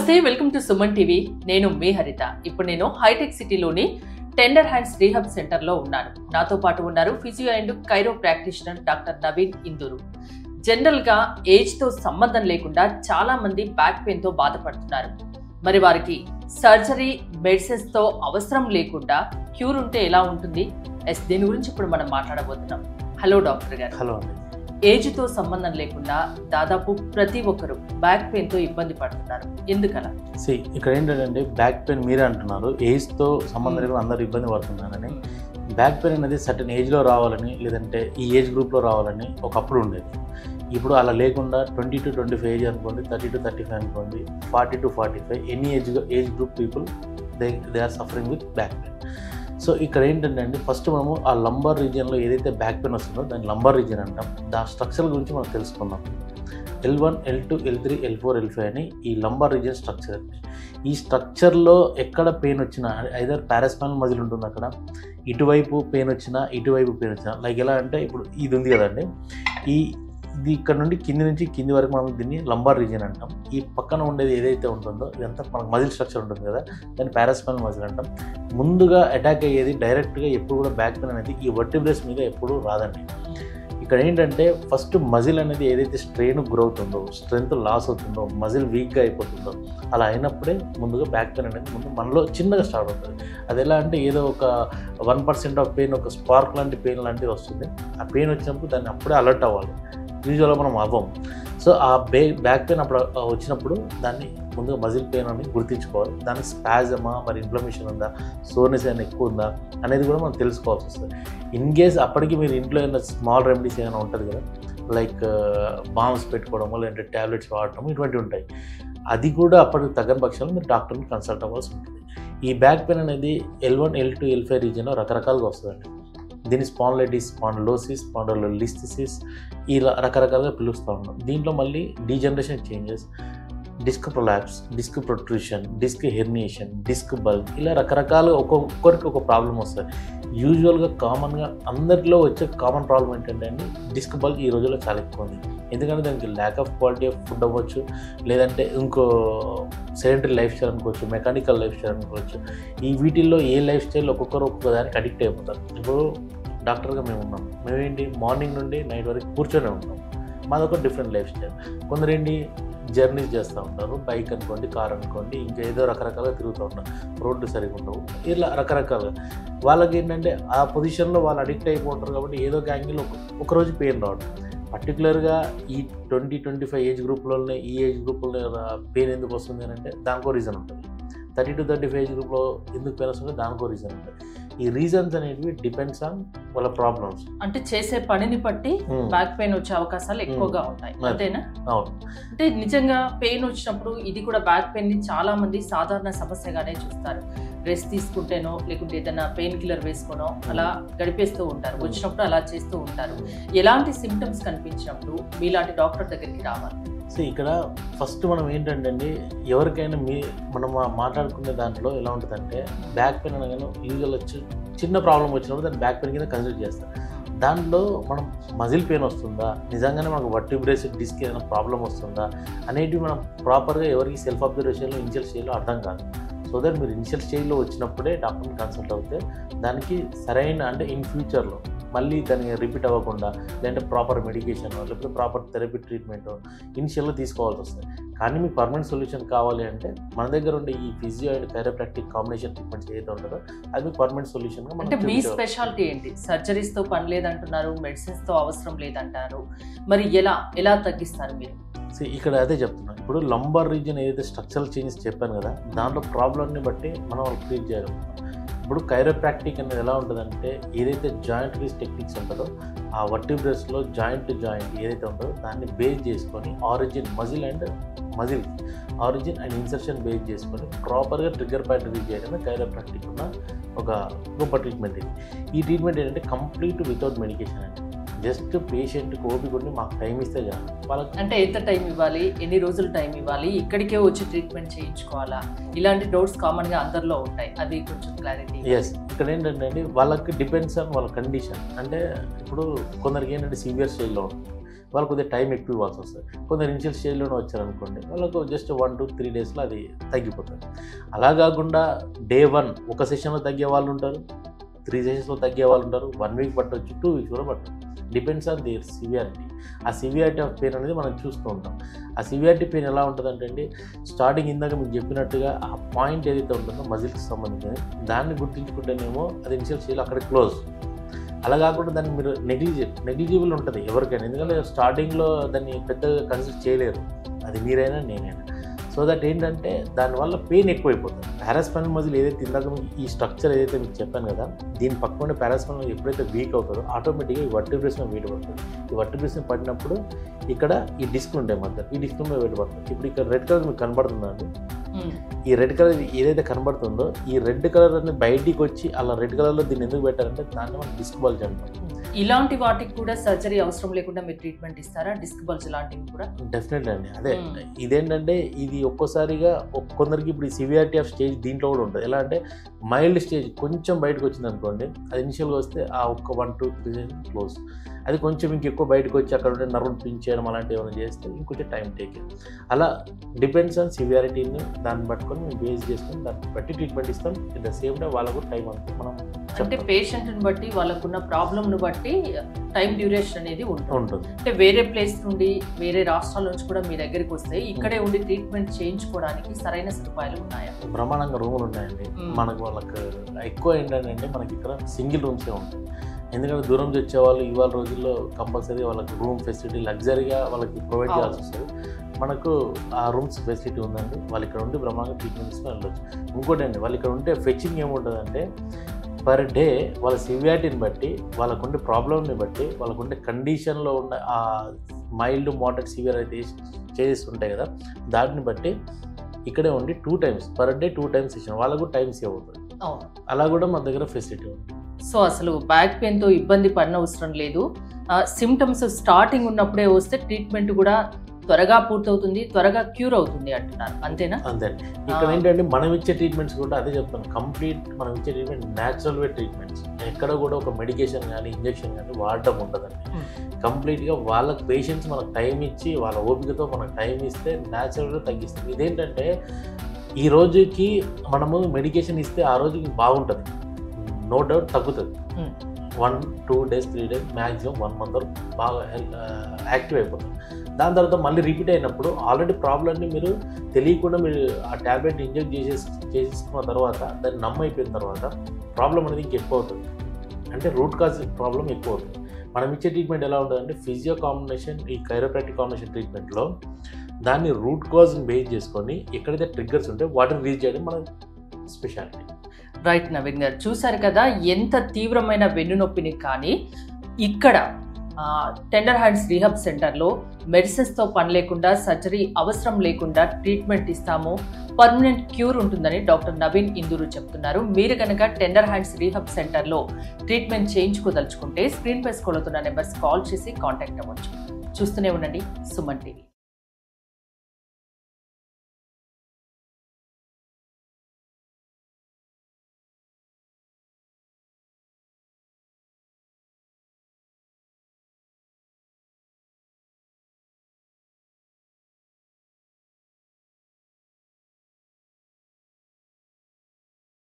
నమస్తే, welcome to Suman TV. నేను మీ హరిత. ఇప్పుడు నేను హైటెక్ సిటీలోని టెండర్ హ్యాండ్స్ రీహాబ్ సెంటర్లో ఉన్నాను. నాతో పాటు ఉన్నారు physio and Cairo practitioner doctor Naveen Indur. జనరల్గా ఏజ్తో సంబంధం లేకుండా చాలా మంది బ్యాక్ పెయిన్తో బాధపడుతున్నారు. మరి వారికి సర్జరీ, మెడిసిన్స్తో అవసరం లేకుండా క్యూర్ ఉంటే ఎలా ఉంటుంది? దీని గురించి ఇప్పుడు మనం మాట్లాడబోతున్నాం. హలో డాక్టర్ గారు. హలో అండి. ఏజ్తో సంబంధం లేకుండా దాదాపు ప్రతి ఒక్కరు బ్యాక్ పెయిన్తో ఇబ్బంది పడుతున్నారు. ఎందుకలా? ఇక్కడ ఏంటంటే బ్యాక్ పెయిన్ మీరే అంటున్నారు, ఏజ్తో సంబంధం లేకుండా అందరూ ఇబ్బంది పడుతున్నారని. బ్యాక్ పెయిన్ అనేది సర్టన్ ఏజ్లో రావాలని, లేదంటే ఈ ఏజ్ గ్రూప్లో రావాలని ఒకప్పుడు ఉండేది. ఇప్పుడు అలా లేకుండా 20 to 25 ఏజ్ అనుకోండి, 30 to 35 అనుకోండి, 40 to 45 any age group people they are suffering with back pain. So ఇక్కడ ఏంటంటే అండి, ఫస్ట్ మనము ఆ లంబర్ రీజియన్లో ఏదైతే బ్యాక్ పెయిన్ వస్తుందో దాన్ని లంబర్ రీజియన్ అంటాం. దాని స్ట్రక్చర్ గురించి మనం తెలుసుకుందాం. L1, L2, L3, L4, L5 అని ఈ లంబర్ రీజియన్ స్ట్రక్చర్. ఈ స్ట్రక్చర్లో ఎక్కడ పెయిన్ వచ్చినా, ఐదర్ పారాస్పైనల్ మజిల్ ఉంటుంది అక్కడ, ఇటువైపు పెయిన్ వచ్చినా ఇటువైపు పెయిన్ వచ్చినా, లైక్ ఎలా అంటే ఇప్పుడు ఇది ఉంది కదండి, ఇది ఇక్కడ నుండి కింది వరకు మనం దీన్ని లంబార్ రీజియన్ అంటాం. ఈ పక్కన ఉండేది ఏదైతే ఉంటుందో ఇదంతా మనకు మజిల్ స్ట్రక్చర్ ఉంటుంది కదా, దాన్ని పారాస్పైనల్ మజిల్ అంటాం. ముందుగా అటాక్ అయ్యేది డైరెక్ట్గా ఎప్పుడు కూడా బ్యాక్ పెయిన్ అనేది ఈ వర్టిబ్రేస్ మీద ఎప్పుడు రాదండి. ఇక్కడ ఏంటంటే ఫస్ట్ మజిల్ అనేది ఏదైతే స్ట్రెయిన్ గ్రోత్ ఉందో, స్ట్రెంత్ లాస్ అవుతుందో, మజిల్ వీక్గా అయిపోతుందో, అలా అయినప్పుడే ముందుగా బ్యాక్ పెయిన్ అనేది ముందు మనలో చిన్నగా స్టార్ట్ అవుతుంది. అది ఎలా అంటే ఏదో ఒక 1% ఆఫ్ పెయిన్, ఒక స్పార్క్ లాంటి పెయిన్ లాంటిది వస్తుంది. ఆ పెయిన్ వచ్చినప్పుడు దాన్ని అప్పుడే అలర్ట్ అవ్వాలి. యూజువల్గా మనం అవ్వం. సో ఆ బ్యాక్ పెయిన్ అప్పుడు వచ్చినప్పుడు దాన్ని ముందుగా మజిల్ పెయిన్ అని గుర్తించుకోవాలి. దానికి స్పాజమా, మరి ఇన్ఫ్లమేషన్ ఉందా, సోర్నెస్ ఏమైనా ఎక్కువ ఉందా అనేది కూడా మనం తెలుసుకోవాల్సి వస్తుంది. ఇన్ కేస్ అప్పటికి మీరు ఇంట్లో ఏమైనా స్మాల్ రెమెడీస్ ఏమైనా ఉంటుంది కదా, లైక్ బామ్స్ పెట్టుకోవడము, లేదంటే ట్యాబ్లెట్స్ వాడటము, ఇటువంటివి ఉంటాయి. అది కూడా అప్పటికి తగ్గని పక్షాలు మీరు డాక్టర్ని కన్సల్ట్ అవ్వాల్సి ఉంటుంది. ఈ బ్యాక్ పెయిన్ అనేది L1, L2, L5 రీజియన్లో రకరకాలుగా వస్తుందండి. దీన్ని స్పాండిలైటిస్, స్పాండిలోసిస్, స్పాండిలోలిస్థెసిస్ ఇలా రకరకాలుగా పిలుస్తూ ఉన్నాం. దీంట్లో మళ్ళీ degeneration changes, disc prolapse, disc protrusion, disc herniation, disc bulge, ఇలా రకరకాలుగా ఒక్కొక్కరికి ఒక ప్రాబ్లం వస్తుంది. యూజువల్గా కామన్గా అందరిలో వచ్చే కామన్ ప్రాబ్లం ఏంటంటే అండి, డిస్క్ బల్క్ ఈ రోజుల్లో చాలా ఎక్కువ ఉంది. ఎందుకంటే దానికి lack of quality of food అవ్వచ్చు, లేదంటే ఇంకో సెడెంటరీ లైఫ్ స్టైల్ అనుకోవచ్చు, మెకానికల్ లైఫ్ స్టైల్ అనుకోవచ్చు. ఈ వీటిల్లో ఏ లైఫ్ స్టైల్ ఒక్కొక్కరు ఒక్కొక్క దానికి అడిక్ట్ అయిపోతారు. ఇప్పుడు డాక్టర్గా మేము ఉన్నాం, మేమేంటి మార్నింగ్ నుండి నైట్ వరకు కూర్చొనే ఉంటాం. మాదొక డిఫరెంట్ లైఫ్ స్టైల్. కొందరేంటి జర్నీస్ చేస్తూ ఉంటారు, బైక్ అనుకోండి, కార్ అనుకోండి, ఇంకా ఏదో రకరకాలుగా తిరుగుతూ ఉంటారు, రోడ్డు సరిగా ఉండవు, ఇలా రకరకాలుగా. వాళ్ళకి ఏంటంటే ఆ పొజిషన్లో వాళ్ళు అడిక్ట్ అయిపోతారు కాబట్టి ఏదో ఒక యాంగిల్ ఒకరోజు పెయిన్ రావడం. పర్టికులర్గా ఈ 20-25 ఏజ్ గ్రూప్లోనే, ఈ ఏజ్ గ్రూప్లో పెయిన్ ఎందుకు వస్తుంది అని అంటే దానికో రీజన్ ఉంటుంది. 30 to 35 ఏజ్ గ్రూప్లో ఎందుకు పెయిన్ వస్తుందో దానికో రీజన్ ఉంటుంది. ఈ రీజన్స్ అనేవి డిపెండ్స్ ఆన్ వాళ్ళ ప్రాబ్లమ్స్. అంటే చేసే పనిని బట్టి బ్యాక్ పెయిన్ వచ్చే అవకాశాలు ఎక్కువగా ఉంటాయి, అంతేనా? అవును. అంటే నిజంగా పెయిన్ వచ్చినప్పుడు ఇది కూడా బ్యాక్ పెయిన్ ని చాలా మంది సాధారణ సమస్యగానే చూస్తారు. రెస్ట్ తీసుకుంటేనో, లేకుంటే ఏదైనా పెయిన్ కిల్లర్ వేసుకోనో అలా గడిపేస్తూ ఉంటారు. వచ్చినప్పుడు అలా చేస్తూ ఉంటారు. ఎలాంటి సిమ్టమ్స్ కనిపించినప్పుడు మీలాంటి డాక్టర్ దగ్గరికి రావాలి? సో ఇక్కడ ఫస్ట్ మనం ఏంటంటే అండి, ఎవరికైనా మనం మాట్లాడుకునే దాంట్లో ఎలా ఉంటుందంటే, బ్యాక్ పెయిన్ అనగానే యూజువల్ చిన్న ప్రాబ్లం వచ్చినప్పుడు దాన్ని బ్యాక్ పెయిన్ కింద కన్సిడర్ చేస్తాం. దాంట్లో మనం మజిల్ పెయిన్ వస్తుందా, నిజంగానే మనకు వర్టిబ్రేస్ డిస్క్ ఏదైనా ప్రాబ్లం వస్తుందా అనేటివి మనం ప్రాపర్గా ఎవరికి సెల్ఫ్ అబ్జర్వేషన్లో ఇనిషియల్ స్టేజ్లో అర్థం కాదు. సో దట్ మీరు ఇనిషియల్ స్టేజ్లో వచ్చినప్పుడే డాక్టర్ని కన్సల్ట్ అవుతే దానికి సరైన, అంటే ఇన్ ఫ్యూచర్లో మళ్ళీ దాన్ని రిపీట్ అవ్వకుండా, లేదంటే ప్రాపర్ మెడికేషన్, లేకపోతే ప్రాపర్ థెరపీ ట్రీట్మెంట్ ఇనిషియల్లో తీసుకోవాల్సి వస్తుంది. కానీ మీకు పర్మనెంట్ సొల్యూషన్ కావాలి అంటే మన దగ్గర ఉండే ఈ physio and chiropractic combination treatments ఏదైతే ఉంటుందో అది మీకు పర్మనెంట్ సొల్యూషన్గా. అంటే మీ స్పెషాలిటీ ఏంటి? సర్జరీస్తో పని లేదంటున్నారు, మెడిసిన్స్తో అవసరం లేదంటారు, మరి ఎలా తగ్గిస్తారు మీరు? ఇక్కడ అదే చెప్తున్నాను. ఇప్పుడు లంబర్ రీజియన్ ఏదైతే స్ట్రక్చరల్ చేంజెస్ చెప్పాను కదా, దాంట్లో ప్రాబ్లమ్ని బట్టి మనం వాళ్ళకి ట్రీట్ చేయగలుగుతాం. ఇప్పుడు కైరోప్రాక్టిక్ అనేది ఎలా ఉంటుందంటే, ఏదైతే జాయింట్ రీస్ టెక్నిక్స్ ఉంటుందో ఆ వర్టిబ్రేస్లో జాయింట్ టు జాయింట్ ఏదైతే ఉంటుందో దాన్ని బేస్ చేసుకొని origin origin and insertion base చేసుకొని ప్రాపర్గా ట్రిగ్గర్ పాయింట్ రీచ్ చేయడమే కైరోప్రాక్టిక్ ఉన్న ఒక గొప్ప ట్రీట్మెంట్. ఈ ట్రీట్మెంట్ ఏంటంటే కంప్లీట్ వితౌట్ మెడికేషన్ అండి. జస్ట్ పేషెంట్కి ఓపిక ఉండి మాకు టైం ఇస్తే చాలు. వాళ్ళకి అంటే ఎంత టైం ఇవ్వాలి, ఎన్ని రోజులు టైం ఇవ్వాలి, ఇక్కడికే వచ్చి ట్రీట్మెంట్ చేయించుకోవాలా, ఇలాంటి డౌట్స్ కామన్గా అందరిలో ఉంటాయి, అది కొంచెం క్లారిటీ. ఇక్కడ ఏంటంటే అండి, వాళ్ళకి డిపెండ్స్ ఆన్ వాళ్ళ కండిషన్. అంటే ఇప్పుడు కొందరికి ఏంటంటే సివియర్ స్టేజ్లో ఉంటుంది, వాళ్ళకు కొద్దిగా టైం ఎక్కువ ఇవ్వాల్సి వస్తుంది. కొందరు ఇనిషియల్ స్టేజ్లోనే వచ్చారనుకోండి, వాళ్ళకు జస్ట్ 1 to 3 డేస్లో అది తగ్గిపోతుంది. అలా కాకుండా డే 1 ఒక సెషన్లో తగ్గే వాళ్ళు ఉంటారు, 3 సెషన్స్లో తగ్గే వాళ్ళు ఉంటారు, 1 వీక్ పట్టవచ్చు, 2 వీక్స్ కూడా పట్టవచ్చు. Depends on their severity. ఆ సివియారిటీ ఆఫ్ పెయిన్ అనేది మనం చూస్తూ ఉంటాం. ఆ సివియారిటీ పెయిన్ ఎలా ఉంటుందంటే అండి, స్టార్టింగ్ ఇందాక మీకు చెప్పినట్టుగా ఆ పాయింట్ ఏదైతే ఉంటుందో మజిల్కి సంబంధించి దాన్ని గుర్తించుకుంటేనేమో అది ఇనిషియల్ స్టేజ్లో అక్కడ క్లోజ్. అలా కాకుండా దాన్ని మీరు నెగ్లిజిబుల్ ఉంటుంది ఎవరికైనా, ఎందుకంటే స్టార్టింగ్లో దాన్ని పెద్దగా కన్సిడర్ చేయలేరు, అది మీరైనా నేనైనా. సో దట్ ఏంటంటే దానివల్ల పెయిన్ ఎక్కువైపోతుంది. పారాస్పైనల్ మజిల్ ఏదైతే ఇందాక ఈ స్ట్రక్చర్ ఏదైతే మీకు చెప్పాను కదా, దీని పక్కన పారాస్పైనల్ ఎప్పుడైతే వీక్ అవుతుందో ఆటోమేటిక్గా ఈ వర్టిబ్రేషన్ వెయిట్ పడుతుంది. ఈ వర్టిబ్రేషన్ పడినప్పుడు ఇక్కడ ఈ డిస్క్ ఉంటాయి మధ్య, ఈ డిస్క్ మీద వెయిట్ పడుతుంది. ఇప్పుడు ఇక్కడ రెడ్ కలర్ మీకు కనబడుతుందండి, ఈ రెడ్ కలర్ ఏదైతే కనబడుతుందో ఈ రెడ్ కలర్ అనేది బయటికి వచ్చి అలా రెడ్ కలర్లో దీన్ని ఎందుకు పెట్టారంటే దాన్ని మనం డిస్క్ బల్జ్ అంటాం. ఇలాంటి వాటికి కూడా సర్జరీ అవసరం లేకుండా మీరు ట్రీట్మెంట్ ఇస్తారా? డిస్క్ బల్జ్ లాంటివి కూడా డెఫినెట్లీ అండి. అదే ఇదేంటంటే ఇది ఒక్కోసారిగా కొందరికి ఇప్పుడు ఈ సివియారిటీ ఆఫ్ స్టేజ్ దీంట్లో కూడా ఉంటుంది. ఎలా అంటే మైల్డ్ స్టేజ్ కొంచెం బయటకు వచ్చింది అనుకోండి, అది ఇనిషియల్గా వస్తే ఆ ఒక్క 1 to 3 క్లోజ్. అది కొంచెం ఇంకెక్కువ బయటకు వచ్చి అక్కడ ఉంటే నర్వ్ని పించ్ చేయడం అలాంటివి ఏమైనా చేస్తే ఇంకొంచెం టైం టేక్. అలా డిపెండ్స్ ఆన్ సివియారిటీని దాన్ని పట్టుకొని మేము బేస్ చేసుకొని దాన్ని బట్టి ట్రీట్మెంట్ ఇస్తాం. ఇట్ ద సేమ్ టైం వాళ్ళకు టైం అంతా మనం అంటే పేషెంట్ని బట్టి వాళ్ళకున్న ప్రాబ్లమ్ను బట్టి టైం డ్యూరేషన్ అనేది ఉంటుంది. అంటే వేరే ప్లేస్ నుండి వేరే రాష్ట్రాల నుంచి కూడా మీ దగ్గరికి వస్తే ఇక్కడే ఉండి ట్రీట్మెంట్ చేయించుకోవడానికి సరైన సదుపాయాలు ఉన్నాయా? బ్రహ్మాండంగా రూములు ఉన్నాయండి. మనకు వాళ్ళకి ఎక్కువ ఏంటంటే మనకి ఇక్కడ సింగిల్ రూమ్సే ఉంటాయి. ఎందుకంటే దూరం నుంచి వచ్చేవాళ్ళు ఇవాళ రోజుల్లో కంపల్సరీ వాళ్ళకి రూమ్ ఫెసిలిటీ లగ్జరీగా వాళ్ళకి ప్రొవైడ్ చేయాల్సి వస్తుంది. మనకు ఆ రూమ్స్ ఫెసిలిటీ ఉందండి, వాళ్ళు ఇక్కడ ఉండి బ్రహ్మాండంగా ట్రీట్మెంట్ తీసుకొని వెళ్ళొచ్చు. ఇంకోటి అండి, వాళ్ళు ఇక్కడ ఉంటే ఫెచింగ్ ఏముంటుందంటే పర్ డే వాళ్ళ సివియారిటీని బట్టి, వాళ్ళకుండే ప్రాబ్లమ్ని బట్టి, వాళ్ళకుండే కండిషన్లో ఉన్న ఆ మైల్డ్ మోడరేట్ సివియర్ అయితే చేసి ఉంటాయి కదా, దాన్ని బట్టి ఇక్కడే ఉండి 2 times per day 2 times session వాళ్ళకు టైం సేవ్ అవుతుంది. అలా కూడా మన దగ్గర ఫెసిలిటీ ఉంది. సో అసలు బ్యాక్ పెయిన్తో ఇబ్బంది పడిన అవసరం లేదు. సిమ్టమ్స్ స్టార్టింగ్ ఉన్నప్పుడే వస్తే ట్రీట్మెంట్ కూడా త్వరగా పూర్తవుతుంది, త్వరగా క్యూర్ అవుతుంది అంటున్నారు, అంతేనా? అంతే. ఇక్కడ ఏంటంటే మనం ఇచ్చే ట్రీట్మెంట్స్ కూడా అదే చెప్తాను, కంప్లీట్ మనం ఇచ్చే ట్రీట్మెంట్ న్యాచురల్ వే ట్రీట్మెంట్స్. ఎక్కడ కూడా ఒక మెడికేషన్ కానీ ఇంజెక్షన్ కానీ వాడడం ఉండదండి. కంప్లీట్గా వాళ్ళకి పేషెంట్స్ మనకు టైం ఇచ్చి వాళ్ళ ఓపికతో మనకు టైం ఇస్తే న్యాచురల్గా తగ్గిస్తుంది. ఇదేంటంటే ఈ రోజుకి మనము మెడికేషన్ ఇస్తే ఆ రోజుకి బాగుంటుంది, నో డౌట్ తగ్గుతుంది. 1 2 days 3 days మ్యాక్సిమం 1 month వరకు బాగా యాక్టివ్ అయిపోతుంది. దాని తర్వాత మళ్ళీ రిపీట్ అయినప్పుడు ఆల్రెడీ ప్రాబ్లమ్ని మీరు తెలియకుండా మీరు ఆ ట్యాబ్లెట్ ఇంజెక్ట్ చేసేసుకున్న తర్వాత దాన్ని నమ్మైపోయిన తర్వాత ప్రాబ్లం అనేది ఇంకెక్కువ అవుతుంది. అంటే రూట్ కాజ్ ప్రాబ్లం ఎక్కువ అవుతుంది. మనం ఇచ్చే ట్రీట్మెంట్ ఎలా ఉంటుందంటే ఫిజియో కాంబినేషన్, ఈ కైరోప్రాక్టిక్ కాంబినేషన్ ట్రీట్మెంట్లో దాన్ని రూట్ కాజ్ని బేస్ చేసుకొని ఎక్కడైతే ట్రిగ్గర్స్ ఉంటే వాటిని రీచ్ చేయడం మన స్పెషాలిటీ. రైట్ నవీన్ గారు, చూసారు కదా ఎంత తీవ్రమైన వెన్నునొప్పిని కానీ ఇక్కడ టెండర్ హ్యాండ్స్ రీహాబ్ సెంటర్లో మెడిసిన్స్తో పని లేకుండా, సర్జరీ అవసరం లేకుండా ట్రీట్మెంట్ ఇస్తాము, పర్మనెంట్ క్యూర్ ఉంటుందని డాక్టర్ నవీన్ ఇందూరు చెప్తున్నారు. మీరు కనుక టెండర్ హ్యాండ్స్ రీహాబ్ సెంటర్లో ట్రీట్మెంట్ చేయించుకోదలుచుకుంటే స్క్రీన్ పై స్క్రోల్ అవుతున్న నెంబర్స్ కాల్ చేసి కాంటాక్ట్ అవ్వచ్చు. చూస్తూనే ఉండండి సుమన్ టీవీ.